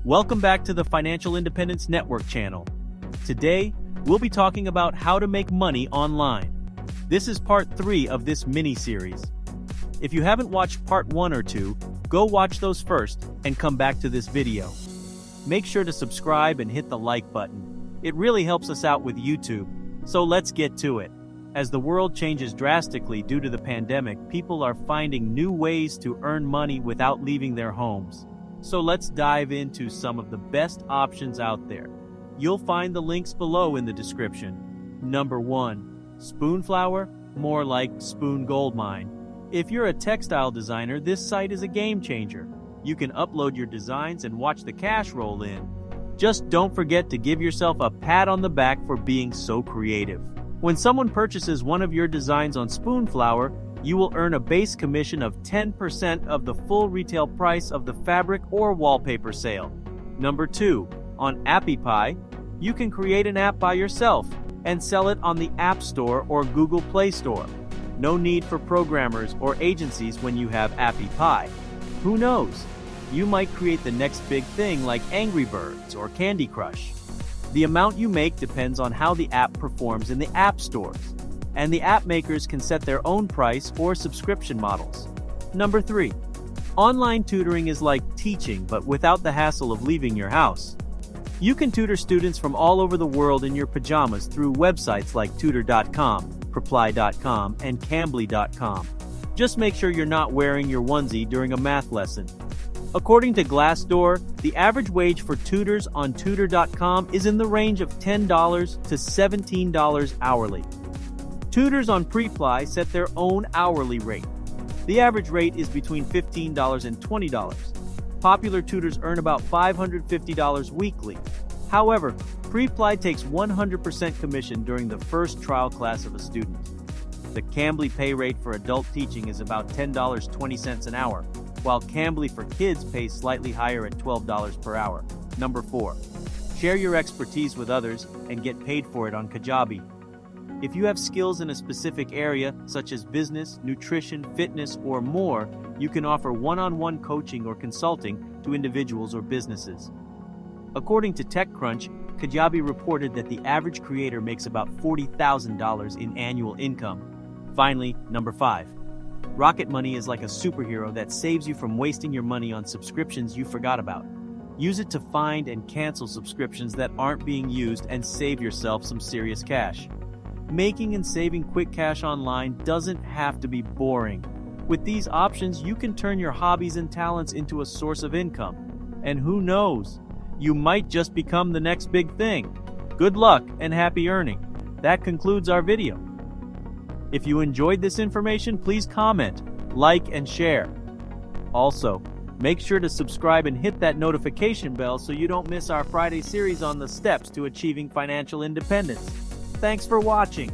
Welcome back to the Financial Independence Network channel. Today, we'll be talking about how to make money online. This is part 3 of this mini-series. If you haven't watched part 1 or 2, go watch those first and come back to this video. Make sure to subscribe and hit the like button. It really helps us out with YouTube. So let's get to it. As the world changes drastically due to the pandemic, people are finding new ways to earn money without leaving their homes. So let's dive into some of the best options out there. You'll find the links below in the description. Number 1. Spoonflower, more like Spoon Goldmine. If you're a textile designer, this site is a game changer. You can upload your designs and watch the cash roll in. Just don't forget to give yourself a pat on the back for being so creative. When someone purchases one of your designs on Spoonflower, you will earn a base commission of 10% of the full retail price of the fabric or wallpaper sale. Number 2. On AppyPie, you can create an app by yourself and sell it on the App Store or Google Play Store. No need for programmers or agencies when you have AppyPie. Who knows? You might create the next big thing like Angry Birds or Candy Crush. The amount you make depends on how the app performs in the app stores, and the app makers can set their own price or subscription models. Number 3. Online tutoring is like teaching, but without the hassle of leaving your house. You can tutor students from all over the world in your pajamas through websites like tutor.com, reply.com, and cambly.com. Just make sure you're not wearing your onesie during a math lesson. According to Glassdoor, the average wage for tutors on tutor.com is in the range of $10 to $17 hourly. Tutors on Preply set their own hourly rate. The average rate is between $15 and $20. Popular tutors earn about $550 weekly. However, Preply takes 100% commission during the first trial class of a student. The Cambly pay rate for adult teaching is about $10.20 an hour, while Cambly for kids pays slightly higher at $12 per hour. Number 4. Share your expertise with others and get paid for it on Kajabi. If you have skills in a specific area, such as business, nutrition, fitness, or more, you can offer one-on-one coaching or consulting to individuals or businesses. According to TechCrunch, Kajabi reported that the average creator makes about $40,000 in annual income. Finally, number 5. Rocket Money is like a superhero that saves you from wasting your money on subscriptions you forgot about. Use it to find and cancel subscriptions that aren't being used and save yourself some serious cash. Making and saving quick cash online doesn't have to be boring. With these options, you can turn your hobbies and talents into a source of income. And who knows, you might just become the next big thing. Good luck and happy earning. That concludes our video. If you enjoyed this information, please comment, like, and share. Also, make sure to subscribe and hit that notification bell so you don't miss our Friday series on the steps to achieving financial independence. Thanks for watching.